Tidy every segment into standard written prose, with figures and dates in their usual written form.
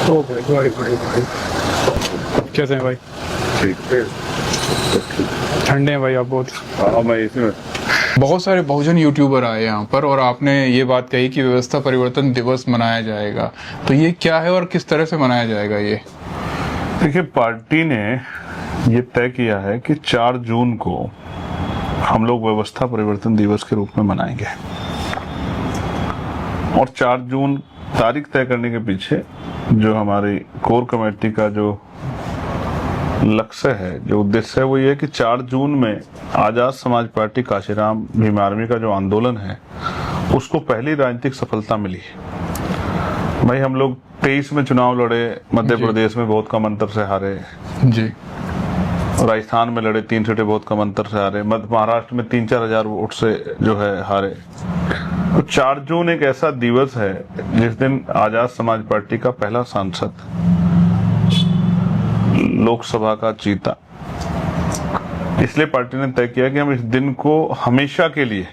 ओ भाई कैसे हैं भाई? ठीक है। ठंडे हैं भाई आप बहुत। हाँ मैं इसमें बहुत सारे बहुजन यूट्यूबर आए यहाँ पर और आपने ये बात कही कि व्यवस्था परिवर्तन दिवस मनाया जाएगा, तो ये क्या है और किस तरह से मनाया जाएगा ये? देखिए, पार्टी ने ये तय किया है कि 4 जून को हम लोग व्यवस्था परिवर्तन दिवस के रूप में मनाएंगे। और 4 जून तारीख तय करने के पीछे जो हमारी कोर कमेटी का जो लक्ष्य है, जो उद्देश्य है, वो ये है कि 4 जून में आजाद समाज पार्टी काशीराम भीम आर्मी का जो आंदोलन है उसको पहली राजनीतिक सफलता मिली। भाई हम लोग 23 में चुनाव लड़े, मध्य प्रदेश में बहुत कम अंतर से हारे जी, राजस्थान में लड़े 3 सीटें बहुत कम अंतर से हारे, महाराष्ट्र में 3-4 हजार वोट से जो है हारे। तो 4 जून एक ऐसा दिवस है जिस दिन आजाद समाज पार्टी का पहला सांसद लोकसभा का जीता। इसलिए पार्टी ने तय किया कि हम इस दिन को हमेशा के लिए,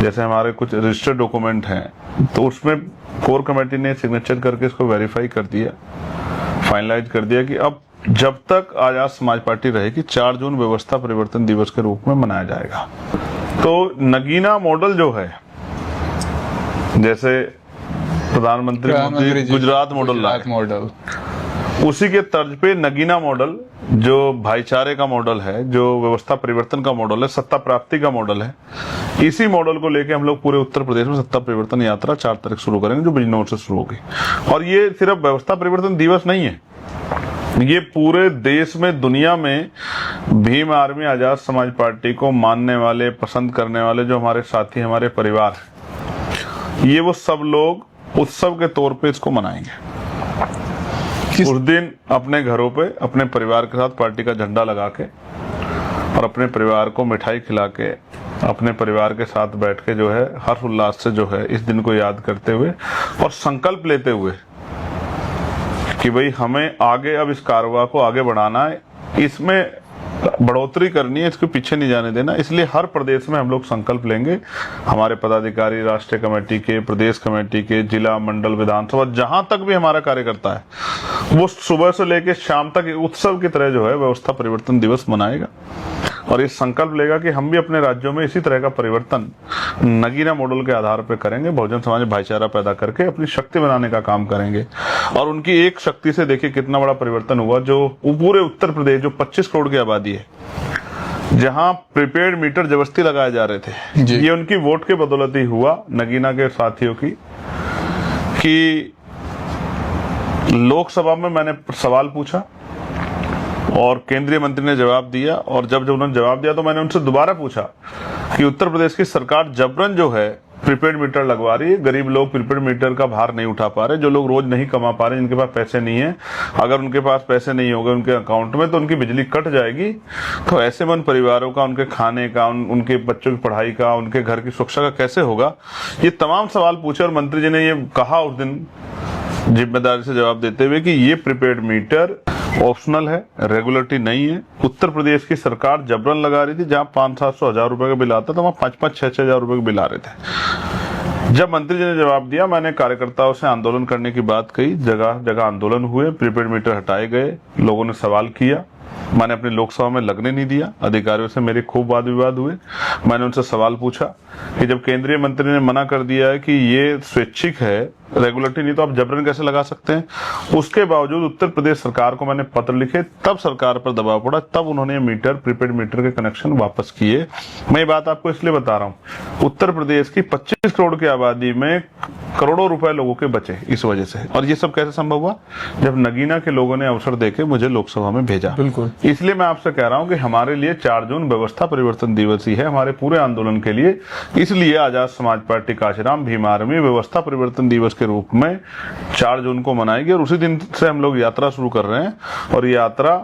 जैसे हमारे कुछ रजिस्टर्ड डॉक्यूमेंट हैं तो उसमें कोर कमेटी ने सिग्नेचर करके इसको वेरीफाई कर दिया, फाइनलाइज कर दिया कि अब जब तक आजाद समाज पार्टी रहेगी 4 जून व्यवस्था परिवर्तन दिवस के रूप में मनाया जाएगा। तो नगीना मॉडल जो है, जैसे प्रधानमंत्री मोदी गुजरात मॉडल, उसी के तर्ज पे नगीना मॉडल जो भाईचारे का मॉडल है, जो व्यवस्था परिवर्तन का मॉडल है, सत्ता प्राप्ति का मॉडल है, इसी मॉडल को लेके हम लोग पूरे उत्तर प्रदेश में सत्ता परिवर्तन यात्रा 4 तारीख शुरू करेंगे, जो बिजनौर से शुरू होगी। और ये सिर्फ व्यवस्था परिवर्तन दिवस नहीं है, ये पूरे देश में, दुनिया में भीम आर्मी आजाद समाज पार्टी को मानने वाले, पसंद करने वाले जो हमारे साथी, हमारे परिवार है, ये वो सब लोग उत्सव के तौर पे इसको मनाएंगे। उस दिन अपने घरों पे अपने परिवार के साथ पार्टी का झंडा लगा के और अपने परिवार को मिठाई खिला के, अपने परिवार के साथ बैठ के जो है हर्ष उल्लास से जो है इस दिन को याद करते हुए और संकल्प लेते हुए कि भाई हमें आगे अब इस कारवां को आगे बढ़ाना है, इसमें बढ़ोतरी करनी है, इसको पीछे नहीं जाने देना। इसलिए हर प्रदेश में हम लोग संकल्प लेंगे, हमारे पदाधिकारी राष्ट्रीय कमेटी के, प्रदेश कमेटी के, जिला, मंडल, विधानसभा, जहां तक भी हमारा कार्यकर्ता है, वो सुबह से लेकर शाम तक एक उत्सव की तरह जो है व्यवस्था परिवर्तन दिवस मनाएगा और ये संकल्प लेगा कि हम भी अपने राज्यों में इसी तरह का परिवर्तन नगीना मॉडल के आधार पर करेंगे, बहुजन समाज भाईचारा पैदा करके अपनी शक्ति बनाने का काम करेंगे। और उनकी एक शक्ति से देखिए कितना बड़ा परिवर्तन हुआ। जो पूरे उत्तर प्रदेश, जो 25 करोड़ की आबादी है, जहां प्रीपेड मीटर जबरदस्ती लगाए जा रहे थे, ये उनकी वोट के बदौलत ही हुआ, नगीना के साथियों की। कि लोकसभा में मैंने सवाल पूछा और केंद्रीय मंत्री ने जवाब दिया, और जब उन्होंने जवाब दिया तो मैंने उनसे दोबारा पूछा कि उत्तर प्रदेश की सरकार जबरन जो है प्रीपेड मीटर लगवा रही है, गरीब लोग प्रीपेड मीटर का भार नहीं उठा पा रहे, जो लोग रोज नहीं कमा पा रहे, जिनके पास पैसे नहीं है, अगर उनके पास पैसे नहीं होंगे उनके अकाउंट में तो उनकी बिजली कट जाएगी। तो ऐसे में उन परिवारों का, उनके खाने का, उनके बच्चों की पढ़ाई का, उनके घर की सुरक्षा का कैसे होगा? ये तमाम सवाल पूछे और मंत्री जी ने ये कहा उस दिन जिम्मेदारी से जवाब देते हुए कि ये प्रीपेड मीटर ऑप्शनल है, रेगुलेटरी नहीं है। उत्तर प्रदेश की सरकार जबरन लगा रही थी, जहां 500-700 हजार रुपए का बिल आता था वहां 5-5-6-6 हजार रुपए के बिल आ रहे थे। जब मंत्री जी ने जवाब दिया, मैंने कार्यकर्ताओं से आंदोलन करने की बात कही, जगह जगह आंदोलन हुए, प्रीपेड मीटर हटाए गए, लोगों ने सवाल किया, मैंने अपनी लोकसभा में लगने नहीं दिया, अधिकारियों से मेरे खूब वाद विवाद हुए, मैंने उनसे सवाल पूछा कि जब केंद्रीय मंत्री ने मना कर दिया है कि ये स्वैच्छिक है, रेगुलेटरी नहीं, तो आप जबरन कैसे लगा सकते हैं? उसके बावजूद उत्तर प्रदेश सरकार को मैंने पत्र लिखे, तब सरकार पर दबाव पड़ा, तब उन्होंने मीटर, प्रीपेड मीटर के कनेक्शन वापस किए। मैं ये बात आपको इसलिए बता रहा हूँ, उत्तर प्रदेश की 25 करोड़ की आबादी में करोड़ों रुपए लोगों के बचे इस वजह से। और ये सब कैसे संभव हुआ? जब नगीना के लोगों ने अवसर देके मुझे लोकसभा में भेजा। बिल्कुल, इसलिए मैं आपसे कह रहा हूं कि हमारे लिए 4 जून व्यवस्था परिवर्तन दिवस ही है, हमारे पूरे आंदोलन के लिए। इसलिए आजाद समाज पार्टी काशीराम भीम आर्मी व्यवस्था परिवर्तन दिवस के रूप में 4 जून को मनाएगी और उसी दिन से हम लोग यात्रा शुरू कर रहे हैं। और ये यात्रा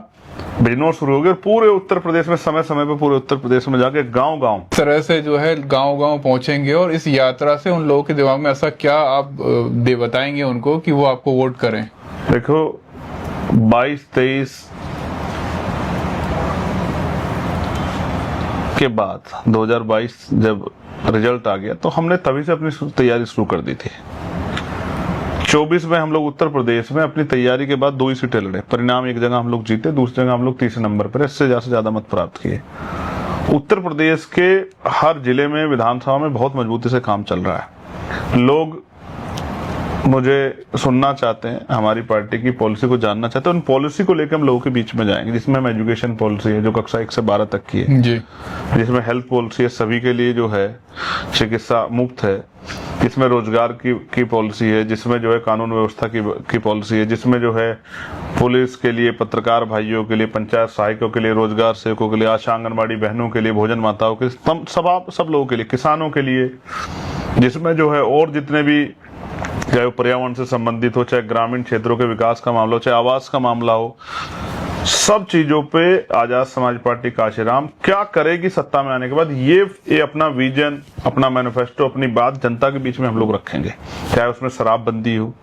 बिजनौर शुरू होगी और पूरे उत्तर प्रदेश में समय समय पे पूरे उत्तर प्रदेश में जाके गांव-गांव तरह से जो है गांव-गांव पहुंचेंगे। और इस यात्रा से उन लोगों के दिमाग में ऐसा क्या आप बताएंगे उनको कि वो आपको वोट करें? देखो, 22-23 के बाद 2022 जब रिजल्ट आ गया तो हमने तभी से अपनी तैयारी शुरू कर दी थी 24 में हम लोग उत्तर प्रदेश में अपनी तैयारी के बाद 2 ही सीटें लड़े, परिणाम एक जगह हम लोग जीते, दूसरी जगह हम लोग तीसरे नंबर पर, इससे ज्यादा मत प्राप्त किए। उत्तर प्रदेश के हर जिले में विधानसभा में बहुत मजबूती से काम चल रहा है। लोग मुझे सुनना चाहते हैं, हमारी पार्टी की पॉलिसी को जानना चाहते हैं, उन पॉलिसी को लेकर हम लोगों के बीच में जाएंगे, जिसमें हम एजुकेशन पॉलिसी है जो कक्षा 1 से 12 तक की है जी, जिसमें हेल्थ पॉलिसी है सभी के लिए जो है चिकित्सा मुफ्त है, जिसमें रोजगार की पॉलिसी है, जिसमें जो है कानून व्यवस्था की पॉलिसी है, जिसमें जो है पुलिस के लिए, पत्रकार भाइयों के लिए, पंचायत सहायकों के लिए, रोजगार सेवकों के लिए, आशा आंगनबाड़ी बहनों के लिए, भोजन माताओं के, सब लोगों के लिए, किसानों के लिए, जिसमें जो है और जितने भी, चाहे वो पर्यावरण से संबंधित हो, चाहे ग्रामीण क्षेत्रों के विकास का मामला हो, चाहे आवास का मामला हो, सब चीजों पे आजाद समाज पार्टी काशीराम क्या करेगी सत्ता में आने के बाद, ये अपना विजन, अपना मैनिफेस्टो, अपनी बात जनता के बीच में हम लोग रखेंगे। चाहे उसमें शराबबंदी हो,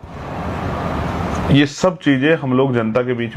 ये सब चीजें हम लोग जनता के बीच